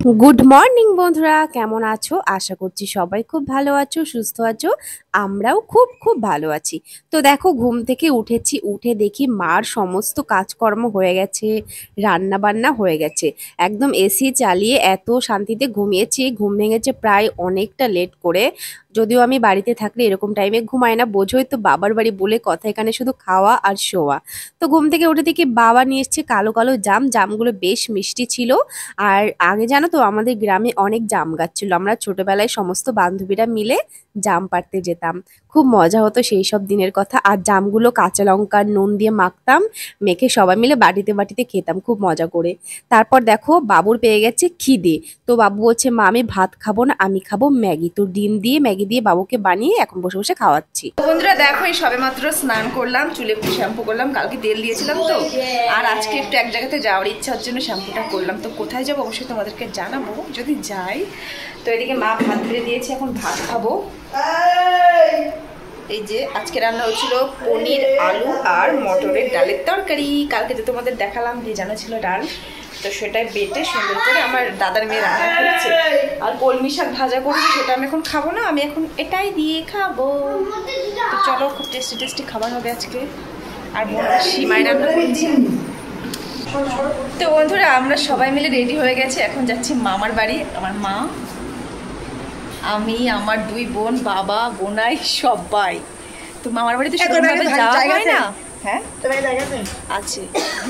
Good morning বন্ধুরা, কেমন আছো? আশা করছি সবাই খুব ভালো আছো, সুস্থ আছো। আমরাও খুব খুব ভালো আছি। তো দেখো, ঘুম থেকে উঠেছি, উঠে দেখি মার সমস্ত কাজকর্ম হয়ে গেছে, রান্না বান্না হয়ে গেছে। একদম এসি চালিয়ে এত শান্তিতে ঘুমিয়েছি। ঘুম ভেঙেছে প্রায় অনেকটা লেট করে। যদিও আমি বাড়িতে থাকলে এরকম টাইমে ঘুমাই না, বোঝোই তো, বাবার বাড়ি বলে কথা, এখানে শুধু খাওয়া আর শোয়া। তো ঘুম থেকে উঠে দেখি বাবা নিয়ে এসছে কালো কালো জাম। জামগুলো বেশ মিষ্টি ছিল। আর আগে জানো তো, আমাদের গ্রামে অনেক জাম গাছ ছিল। আমরা ছোটবেলায় সমস্ত বান্ধবীরা মিলে জাম পাড়তে যেতাম। খুব মজা হতো সেই সব দিনের কথা। আর জামগুলো কাঁচা লঙ্কা নুন দিয়ে মাখতাম, মেখে সবাই মিলে বাটিতে বাটিতে খেতাম খুব মজা করে। তারপর দেখো, বাবুর পেয়ে গেছে খিদে। তো বাবু বলছে, মা আমি ভাত খাবো না, আমি খাবো ম্যাগি। তো ডিম দিয়ে ম্যাগি দিয়ে বাবুকে বানিয়ে এখন বসে বসে খাওয়াচ্ছি। বন্ধুরা দেখো, এই সবে মাত্র স্নান করলাম, চুলে একটু শ্যাম্পু করলাম, কালকে তেল দিয়েছিলাম তো। আর আজকে একটু এক জায়গাতে যাওয়ার ইচ্ছার জন্য শ্যাম্পুটা করলাম। তো কোথায় যাবো অবশ্যই তোমাদেরকে জানাবো যদি যাই। তো এদিকে মা ভাত ধরে দিয়েছে, এখন ভাত খাবো। এই যে আজকে রান্না হচ্ছিল পনির, আলু আর মটরের ডালের তরকারি। কালকে যে তোমাদের দেখালাম ভেজানো ছিল ডাল, তো সেটাই বেটে সুন্দর করে আমার দাদার মেয়ে রান্না করেছে। আর কলমি শাক ভাজা করেছে, সেটা আমি এখন খাবো না, আমি এখন এটাই দিয়ে খাবো। তো চলো, খুব টেস্টি টেস্টি খাবার হবে আজকে। আর সিমাই রান্না করেছি। তো বন্ধুরা, আমরা সবাই মিলে রেডি হয়ে গেছে, এখন যাচ্ছি মামার বাড়ি। আমার মা, আমি, আমার দুই বোন, বাবা, বোনাই, সবাই। তো মামার বাড়িতে সেরকমভাবে যাওয়া হয় না। হ্যাঁ আছে,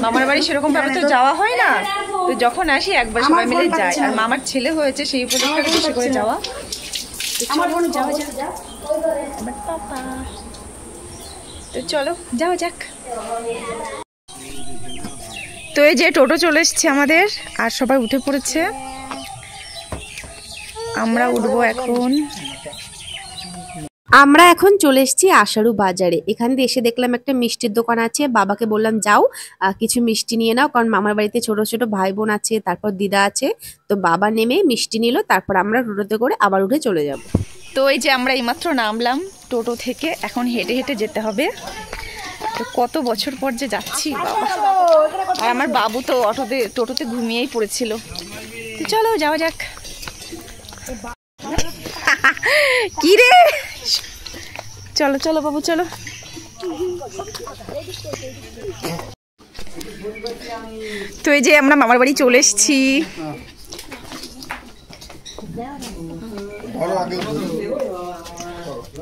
মামার বাড়ি সেরকম ভাবে তো যাওয়া হয় না। তো যখন আসি একবার সবাই মিলে যাই। আর মামার ছেলে হয়েছে, সেই উপলক্ষে বেশি করে যাওয়া। তো চলো যাওয়া যাক। তো এই যে টোটো চলে এসছে আমাদের, আর সবাই উঠে পড়েছে। আমরা উঠবো এখন। আমরা এখন চলে এসেছি আশারু বাজারে। এখানে এসে দেখলাম একটা মিষ্টির দোকান আছে। বাবাকে বললাম, যাও কিছু মিষ্টি নিয়ে নাও, কারণ মামার বাড়িতে ছোট ছোট ভাই বোন আছে, তারপর দিদা আছে। তো বাবা নেমে মিষ্টি নিল, তারপর আমরা টোটোতে করে আবার উঠে চলে যাব। তো এই যে আমরা এইমাত্র নামলাম টোটো থেকে, এখন হেঁটে হেঁটে যেতে হবে। তো কত বছর পর যে যাচ্ছি বাবা। আর আমার বাবু তো টোটোতে ঘুমিয়েই পড়েছিল। তো চলো যাওয়া যাক। কি রে, চলো চলো বাবু চলো। তো এই যে আমরা মামার বাড়ি চলে এসেছি।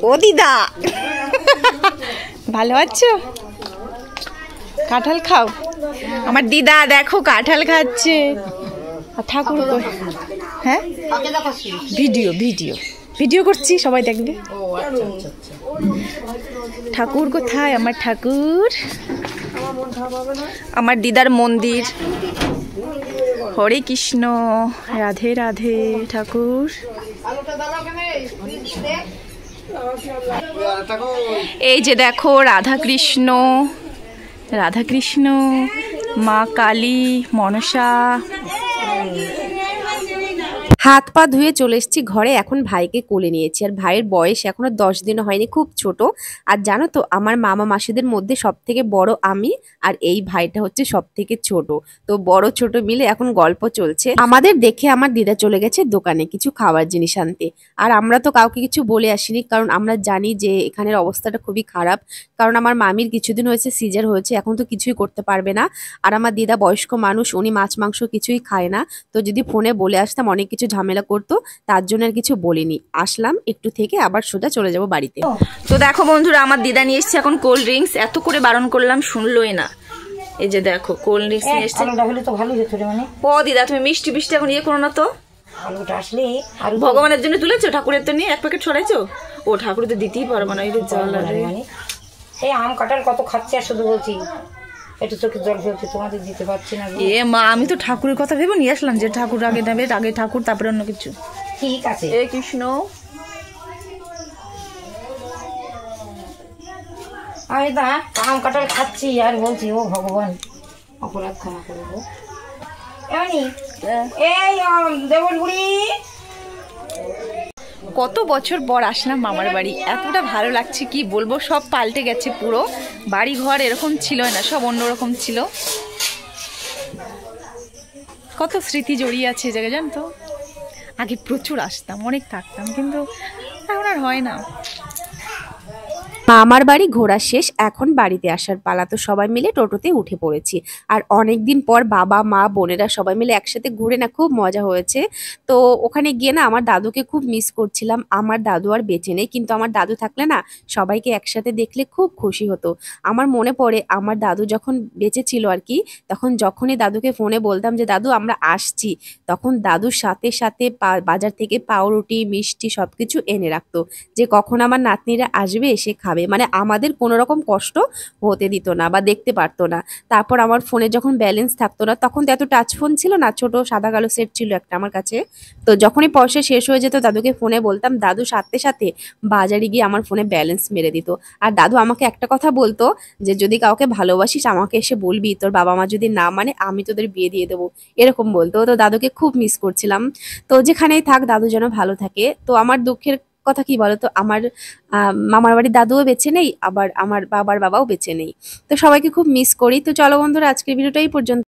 ও দিদা, ভালো আছো? কাঁঠাল খাও? আমার দিদা দেখো কাঁঠাল খাচ্ছে। আর ঠাকুর, হ্যাঁ ভিডিও ভিডিও ভিডিও করছি, সবাই দেখবে। ঠাকুর কোথায়? আমার ঠাকুর, আমার দিদার মন্দির। হরে কৃষ্ণ, রাধে রাধে। ঠাকুর, এই যে দেখো রাধা কৃষ্ণ, রাধা কৃষ্ণ, মা কালী, মনসা। হাত পা ধুয়ে চলে এসেছি ঘরে। এখন ভাইকে কোলে নিয়েছি। আর ভাইয়ের বয়স এখনো 10 দিনও হয়নি, খুব ছোট। আর জানো তো, আমার মামা মাসিদের মধ্যে সব থেকে বড় আমি, আর এই ভাইটা হচ্ছে সব থেকে ছোট। তো বড় ছোট মিলে এখন গল্প চলছে। আমাদের দেখে আমার দিদা চলে গেছে দোকানে কিছু খাবার জিনিস আনতে। আর আমরা তো কাউকে কিছু বলে আসিনি, কারণ আমরা জানি যে এখানের অবস্থাটা খুবই খারাপ। কারণ আমার মামির কিছুদিন হয়েছে সিজার হয়েছে, এখন তো কিছুই করতে পারবে না। আর আমার দিদা বয়স্ক মানুষ, উনি মাছ মাংস কিছুই খায় না। তো যদি ফোনে বলে আসতাম অনেক কিছু ঝামেলা করতো, তার জন্য আর কিছু বলিনি। আসলাম একটু থেকে, আবার সোজা চলে যাব বাড়িতে। তো দেখো বন্ধুরা, আমার দিদা নিয়ে এসছে এখন কোল্ড ড্রিঙ্কস। এত করে বারণ করলাম, শুনলোই না। এই যে দেখো কোল্ড ড্রিঙ্কস নিয়ে এসছে। ও দিদা, তুমি মিষ্টি মিষ্টি এখন ইয়ে করো না তো। ভগবানের জন্য তুলেছো, ঠাকুরের তো নিয়ে এক প্যাকেট ছড়াইছো। ও ঠাকুর তো দিতেই পারবো না, এটা জ্বালা রে। এই আম কাঁঠাল কত খাচ্ছে, আর শুধু বলছি একটু চোখে জল ফেলছে, তোমাদের দিতে পারছি না। এ মা, আমি তো ঠাকুরের কথা ভেবে নিয়ে আসলাম, যে ঠাকুর আগে দেবে, আগে ঠাকুর তারপরে অন্য কিছু। ঠিক আছে। এ কৃষ্ণ, আমি তা আম কাঁঠাল খাচ্ছি আর বলছি, ও ভগবান অপরাধ ক্ষমা করবো। এই দেবল বুড়ি, কত বছর পর আসলাম মামার বাড়ি, এতটা ভালো লাগছে কি বলবো। সব পাল্টে গেছে পুরো, বাড়ি ঘর এরকম ছিল না, সব অন্যরকম ছিল। কত স্মৃতি জড়িয়ে আছে এই জায়গায়, জান তো। আগে প্রচুর আসতাম, অনেক থাকতাম, কিন্তু এখন আর হয় না। মামার বাড়ি ঘোরা শেষ, এখন বাড়িতে আসার পালা। তো সবাই মিলে টোটোতে উঠে পড়েছি। আর অনেকদিন পর বাবা মা বোনেরা সবাই মিলে একসাথে ঘুরে না খুব মজা হয়েছে। তো ওখানে গিয়ে না আমার দাদুকে খুব মিস করছিলাম। আমার দাদু আর বেঁচে নেই, কিন্তু আমার দাদু থাকলে না সবাইকে একসাথে দেখলে খুব খুশি হতো। আমার মনে পড়ে আমার দাদু যখন বেঁচে ছিল আর কি, তখন যখনই দাদুকে ফোনে বলতাম যে দাদু আমরা আসছি, তখন দাদুর সাথে সাথে বাজার থেকে পাউরুটি মিষ্টি সবকিছু এনে রাখতো, যে কখন আমার নাতনিরা আসবে এসে খাবে। মানে আমাদের কোনো রকম কষ্ট হতে দিত না বা দেখতে পারতো না। তারপর আমার ফোনে যখন ব্যালেন্স থাকতো না, তখন তো এত টাচ ফোন ছিল না, ছোট সাদা কালো সেট ছিল একটা আমার কাছে। তো যখনই পয়সা শেষ হয়ে যেত দাদুকে ফোনে বলতাম, দাদু সাথে সাথে বাজারে গিয়ে আমার ফোনে ব্যালেন্স মেরে দিত। আর দাদু আমাকে একটা কথা বলতো, যে যদি কাউকে ভালোবাসিস আমাকে এসে বলবি, তোর বাবা মা যদি না মানে আমি তোদের বিয়ে দিয়ে দেবো, এরকম বলতো। তো দাদুকে খুব মিস করছিলাম। তো যেখানেই থাক দাদু যেন ভালো থাকে। তো আমার দুঃখের কথা কি বলতো, আমার মামার বাড়ির দাদুও বেঁচে নেই, আবার আমার বাবার বাবাও বেঁচে নেই। তো সবাইকে খুব মিস করি। তো চলো বন্ধুরা, আজকের ভিডিওটা এই পর্যন্ত।